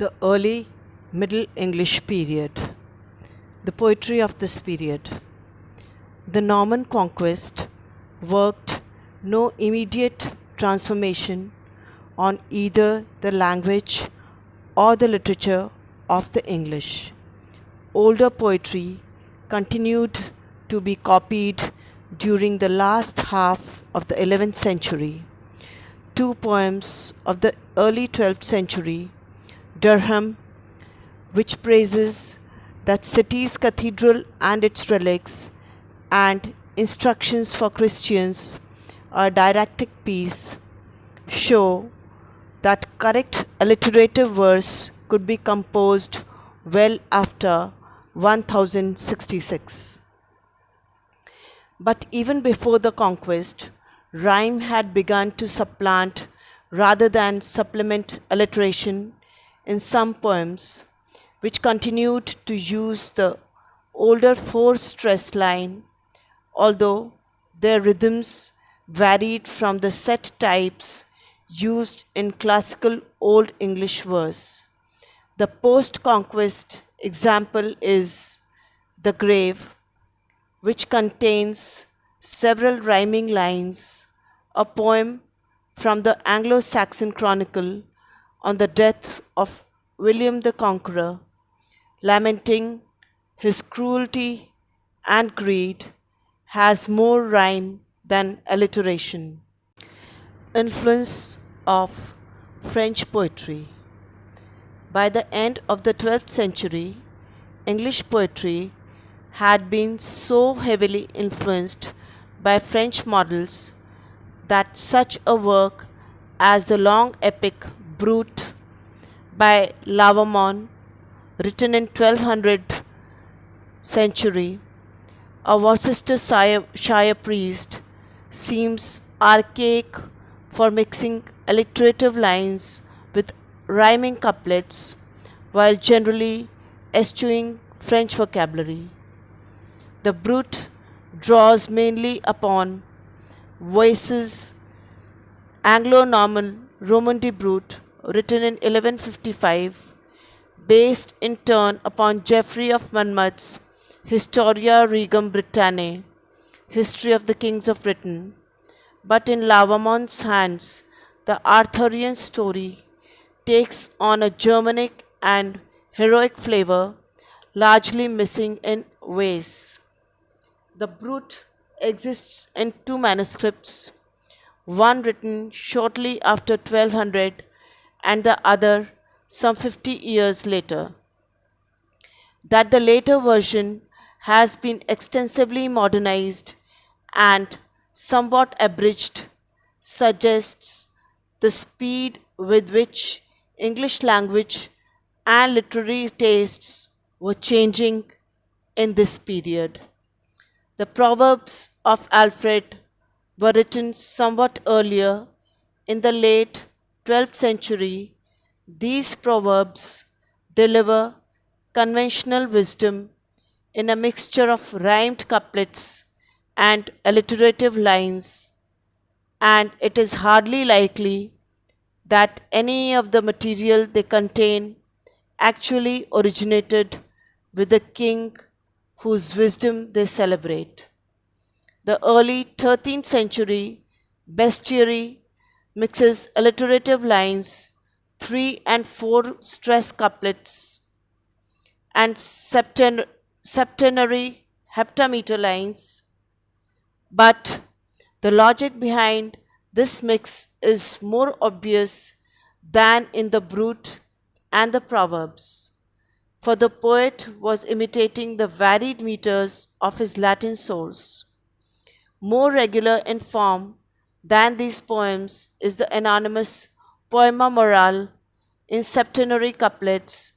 The early Middle English period. The poetry of this period. The Norman conquest worked no immediate transformation on either the language or the literature of the English. Older poetry continued to be copied during the last half of the 11th century. Two poems of the early 12th century, Durham, which praises that city's cathedral and its relics, and Instructions for Christians, a didactic piece, show that correct alliterative verse could be composed well after 1066. But even before the conquest, rhyme had begun to supplant rather than supplement alliteration in some poems, which continued to use the older four-stressed line, although their rhythms varied from the set types used in classical Old English verse. The post-conquest example is The Grave, which contains several rhyming lines, a poem from the Anglo-Saxon Chronicle on the death of William the Conqueror, lamenting his cruelty and greed, has more rhyme than alliteration. Influence of French poetry. By the end of the 12th century, English poetry had been so heavily influenced by French models that such a work as the long epic Brut by Lavernon, written in 1200 century, a Worcestershire priest, seems archaic for mixing alliterative lines with rhyming couplets while generally eschewing French vocabulary. The Brut draws mainly upon Voice's Anglo-Norman Roman de Brut, written in 1155, based in turn upon Geoffrey of Monmouth's Historia Regum Britanniae, History of the Kings of Britain. But in Lavermon's hands, the Arthurian story takes on a Germanic and heroic flavor, largely missing in Voice. The Brut exists in two manuscripts, one written shortly after 1200 and the other some 50 years later. That the later version has been extensively modernized and somewhat abridged suggests the speed with which English language and literary tastes were changing in this period. The Proverbs of Alfred were written somewhat earlier, in the late 12th century. These proverbs deliver conventional wisdom in a mixture of rhymed couplets and alliterative lines, and it is hardly likely that any of the material they contain actually originated with the king whose wisdom they celebrate. The early 13th century bestiary mixes alliterative lines, 3 and 4 stress couplets, and septenary heptameter lines, but the logic behind this mix is more obvious than in the Brut and the Proverbs, for the poet was imitating the varied meters of his Latin source. More regular in form than these poems is the anonymous Poema Morale in septenary couplets,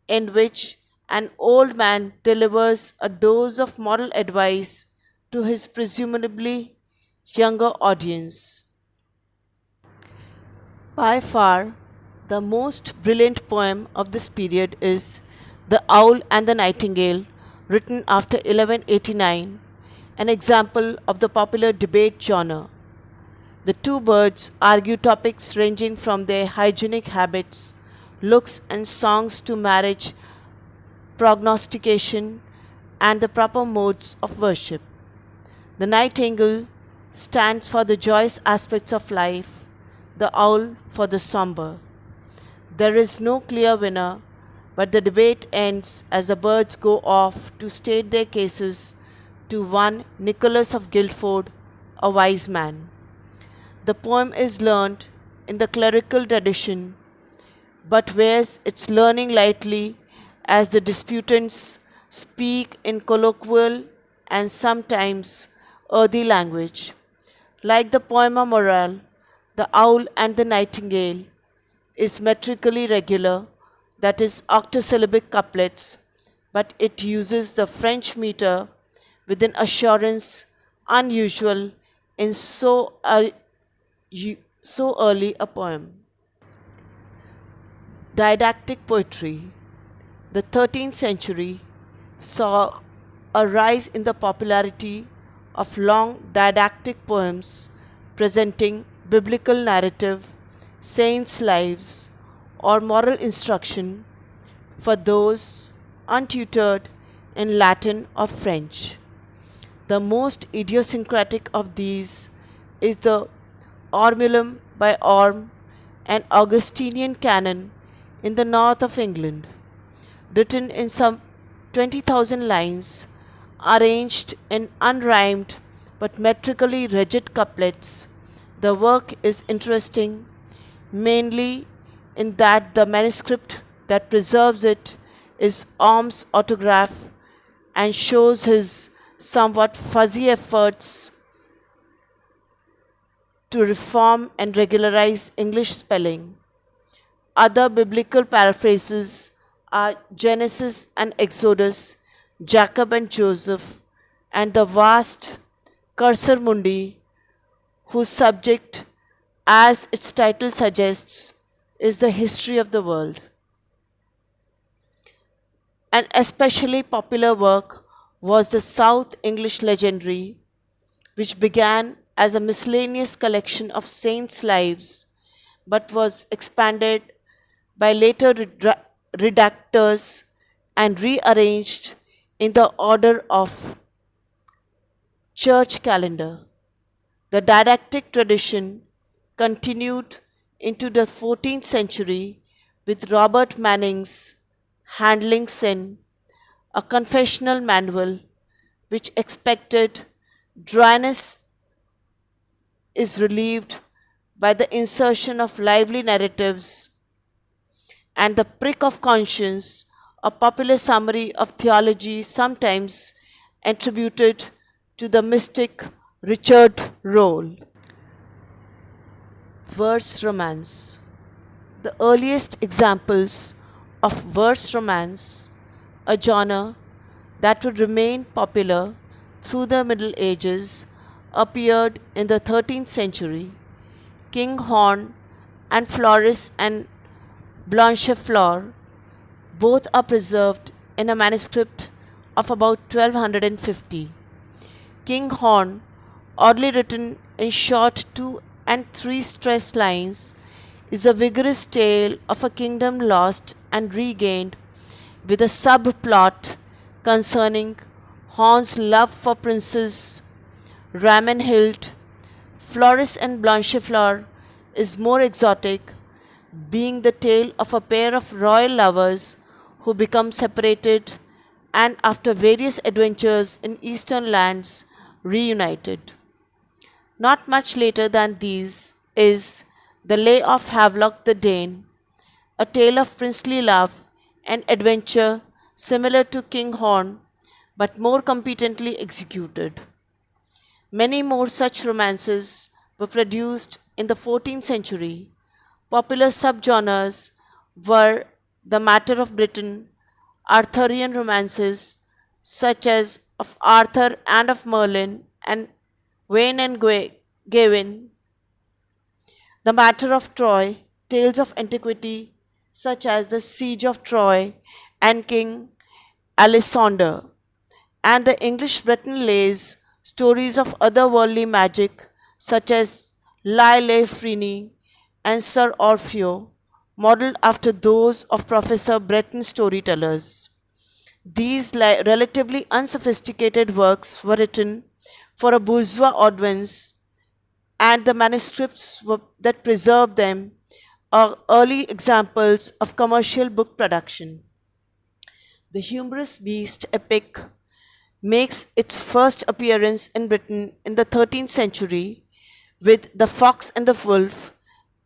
in which an old man delivers a dose of moral advice to his presumably younger audience. By far, the most brilliant poem of this period is The Owl and the Nightingale, written after 1189, an example of the popular debate genre. The two birds argue topics ranging from their hygienic habits, looks, and songs to marriage, prognostication, and the proper modes of worship. The nightingale stands for the joyous aspects of life, the owl for the somber. There is no clear winner, but the debate ends as the birds go off to state their cases to one Nicholas of Guildford, a wise man. The poem is learnt in the clerical tradition, but wears its learning lightly as the disputants speak in colloquial and sometimes earthy language. Like the poema morale, the owl and the nightingale is metrically regular, that is, octosyllabic couplets, but it uses the French meter with an assurance unusual in so early a poem. Didactic poetry. The 13th century saw a rise in the popularity of long didactic poems presenting biblical narrative, saints' lives, or moral instruction for those untutored in Latin or French. The most idiosyncratic of these is the Ormulum by Orm, an Augustinian canon in the north of England, written in some 20,000 lines, arranged in unrhymed but metrically rigid couplets. The work is interesting mainly in that the manuscript that preserves it is Orm's autograph and shows his somewhat fuzzy efforts to reform and regularize English spelling. Other biblical paraphrases are Genesis and Exodus, Jacob and Joseph, and the vast Cursor Mundi, whose subject, as its title suggests, is the history of the world. An especially popular work was the South English Legendary, which began as a miscellaneous collection of saints' lives but was expanded by later redactors and rearranged in the order of church calendar. The didactic tradition continued into the 14th century with Robert Manning's Handling Sin, a confessional manual which expected dryness is relieved by the insertion of lively narratives, and the prick of conscience, a popular summary of theology sometimes attributed to the mystic Richard Rolle. Verse romance. The earliest examples of verse romance, a genre that would remain popular through the Middle Ages, appeared in the 13th century. Kinghorn and Floris and Blanchefleur both are preserved in a manuscript of about 1250. Kinghorn, oddly written in short 2 and 3 stressed lines, is a vigorous tale of a kingdom lost and regained with a subplot concerning Horn's love for Princess Ramenhild. Floris and Blanchefleur is more exotic, being the tale of a pair of royal lovers who become separated and, after various adventures in eastern lands, reunited. Not much later than these is The Lay of Havelock the Dane, a tale of princely love and adventure similar to Kinghorn but more competently executed. Many more such romances were produced in the 14th century. Popular subgenres were the Matter of Britain, Arthurian romances such as of Arthur and of Merlin, and Wayne and Gavin, the Matter of Troy, tales of antiquity such as the Siege of Troy and King Alexander, and the English Breton lays, stories of otherworldly magic such as Lie Le Frini and Sir Orfeo, modeled after those of Professor Breton's storytellers. These relatively unsophisticated works were written for a bourgeois audience, and the that preserve them are early examples of commercial book production. The humorous beast epic makes its first appearance in Britain in the 13th century with The Fox and the Wolf,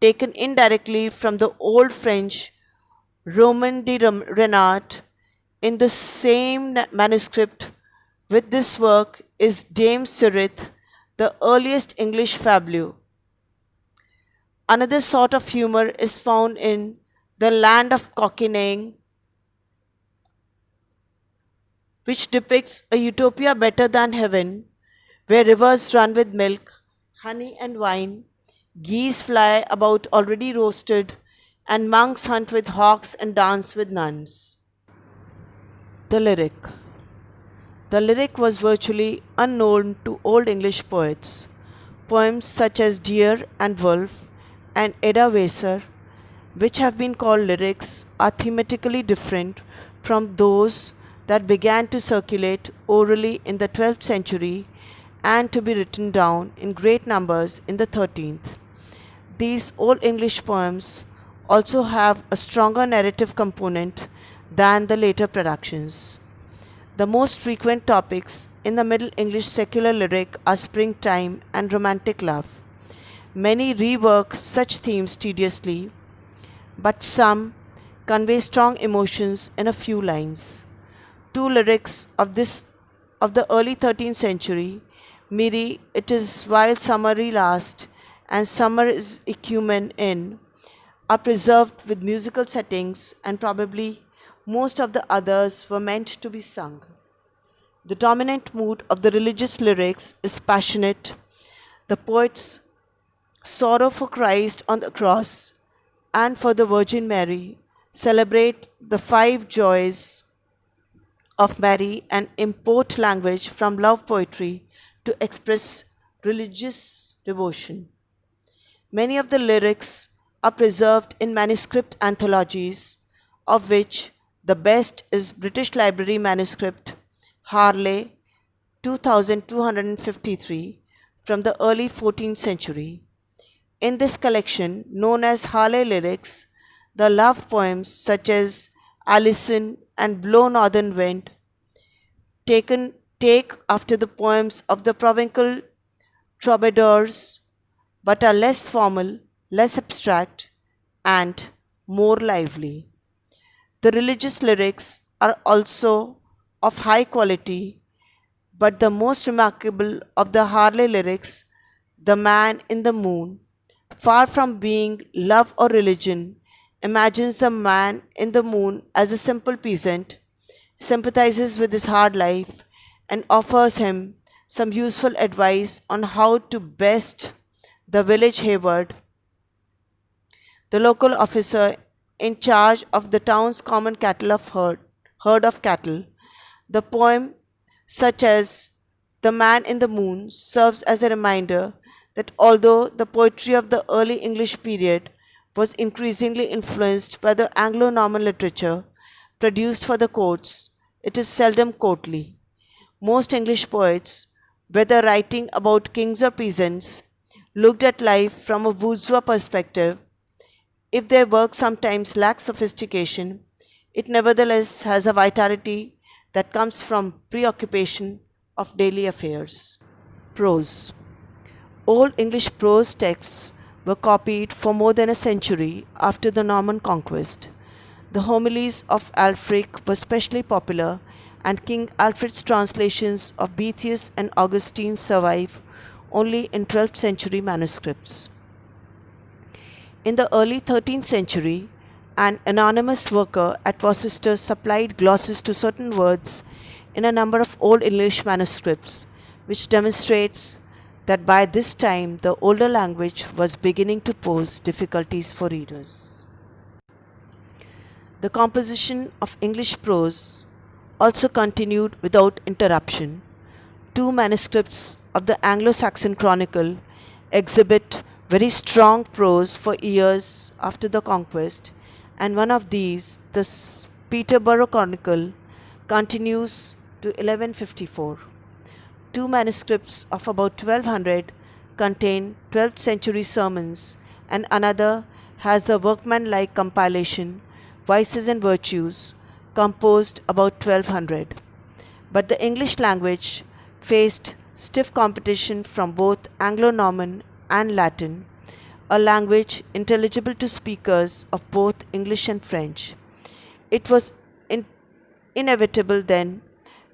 taken indirectly from the Old French Roman de Renard. In the same manuscript with this work is Dame Sirith, the earliest English fableau. Another sort of humor is found in The Land of Cockneying, which depicts a utopia better than heaven, where rivers run with milk, honey, and wine, geese fly about already roasted, and monks hunt with hawks and dance with nuns. The lyric. The lyric was virtually unknown to Old English poets. Poems such as Deer and Wolf and Edaweser, which have been called lyrics, are thematically different from those that began to circulate orally in the 12th century and to be written down in great numbers in the 13th. These Old English poems also have a stronger narrative component than the later productions. The most frequent topics in the Middle English secular lyric are springtime and romantic love. Many rework such themes tediously, but some convey strong emotions in a few lines. Two lyrics of the early 13th century, Miri, it is while summery last, and summer is ecumen in, are preserved with musical settings, and probably most of the others were meant to be sung. The dominant mood of the religious lyrics is passionate. The poets sorrow for Christ on the cross and for the Virgin Mary, celebrate the five joys of Mary, and import language from love poetry to express religious devotion. Many of the lyrics are preserved in manuscript anthologies, of which the best is British Library manuscript Harley 2253 from the early 14th century. In this collection, known as Harley lyrics, the love poems such as Alison and Blow Northern Wind take after the poems of the provincial troubadours, but are less formal, less abstract, and more lively. The religious lyrics are also of high quality, but the most remarkable of the Harley lyrics, The Man in the Moon, far from being love or religion, imagines the man in the moon as a simple peasant, sympathizes with his hard life, and offers him some useful advice on how to best the village Hayward, the local officer in charge of the town's common herd of cattle. The poem, such as The Man in the Moon, serves as a reminder that although the poetry of the early English period was increasingly influenced by the Anglo-Norman literature produced for the courts, it is seldom courtly. Most English poets, whether writing about kings or peasants, looked at life from a bourgeois perspective. If their work sometimes lacks sophistication, it nevertheless has a vitality that comes from preoccupation of daily affairs. Prose. Old English prose texts were copied for more than a century after the Norman conquest. The homilies of Alfric were especially popular, and King Alfred's translations of Boethius and Augustine survive only in 12th century manuscripts. In the early 13th century, an anonymous worker at Worcester supplied glosses to certain words in a number of Old English manuscripts, which demonstrates that by this time the older language was beginning to pose difficulties for readers. The composition of English prose also continued without interruption. Two manuscripts of the Anglo-Saxon Chronicle exhibit very strong prose for years after the conquest, and one of these, the Peterborough Chronicle, continues to 1154. Two manuscripts of about 1200 contain 12th century sermons, and another has the workmanlike compilation Vices and Virtues, composed about 1200. But the English language faced stiff competition from both Anglo Norman and Latin, a language intelligible to speakers of both English and French. It was inevitable then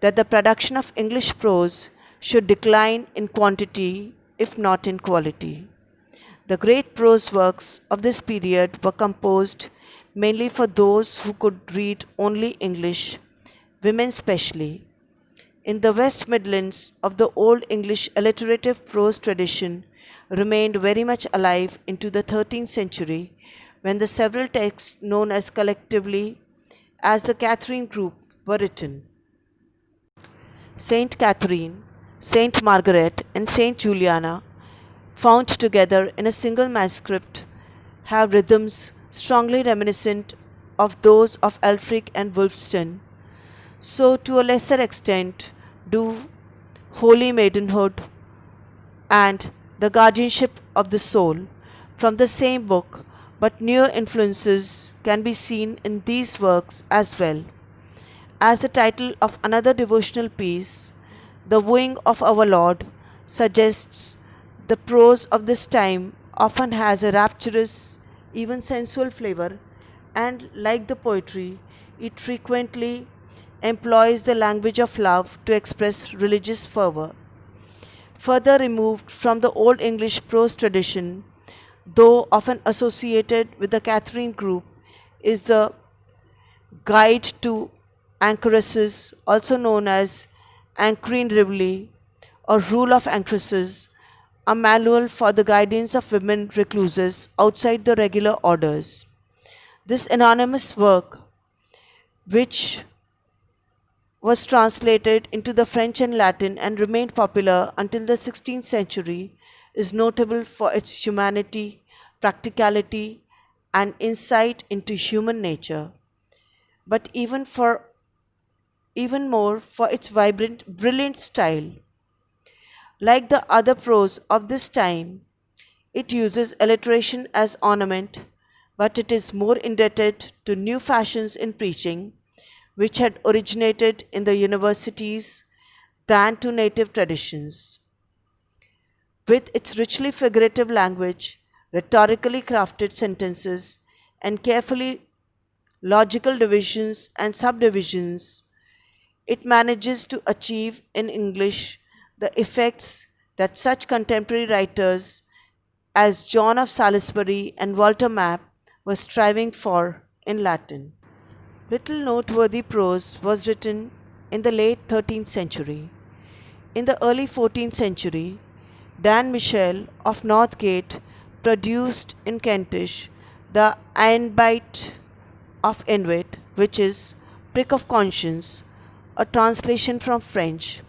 that the production of English prose should decline in quantity if not in quality. The great prose works of this period were composed mainly for those who could read only English, women specially. In the West Midlands of the Old English alliterative prose tradition remained very much alive into the 13th century, when the several texts known as collectively as the Catherine group were written. Saint Catherine, Saint Margaret, and Saint Juliana, found together in a single manuscript, have rhythms strongly reminiscent of those of Ælfric and Wulfstan. So, to a lesser extent, do Holy Maidenhood and The Guardianship of the Soul from the same book, but newer influences can be seen in these works as well. As the title of another devotional piece, The Wooing of Our Lord, suggests, the prose of this time often has a rapturous, even sensual flavor, and like the poetry, it frequently employs the language of love to express religious fervor. Further removed from the Old English prose tradition, though often associated with the Catherine group, is the Guide to Anchoresses, also known as Anchoring Reveille or Rule of Anchoresses, a manual for the guidance of women recluses outside the regular orders. This anonymous work, which was translated into the French and Latin and remained popular until the 16th century, is notable for its humanity, practicality, and insight into human nature, but even more for its vibrant, brilliant style. Like the other prose of this time, it uses alliteration as ornament, but it is more indebted to new fashions in preaching, which had originated in the universities, than to native traditions. With its richly figurative language, rhetorically crafted sentences, and carefully logical divisions and subdivisions, it manages to achieve in English the effects that such contemporary writers as John of Salisbury and Walter Map were striving for in Latin. Little noteworthy prose was written in the late 13th century. In the early 14th century, Dan Michel of Northgate produced in Kentish the Einbeit of Envit, which is prick of conscience, a translation from French.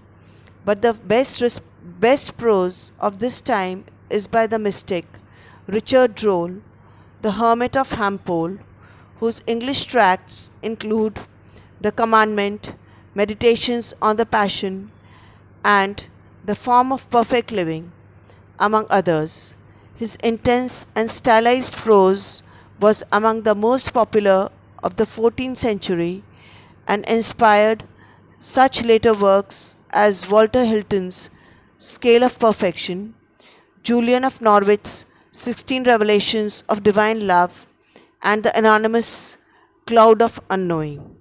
But the best prose of this time is by the mystic Richard Rolle, the Hermit of Hampole, whose English tracts include The Commandment, Meditations on the Passion, and The Form of Perfect Living, among others. His intense and stylized prose was among the most popular of the 14th century and inspired such later works as Walter Hilton's Scale of Perfection, Julian of Norwich's 16 Revelations of Divine Love, and the anonymous Cloud of Unknowing.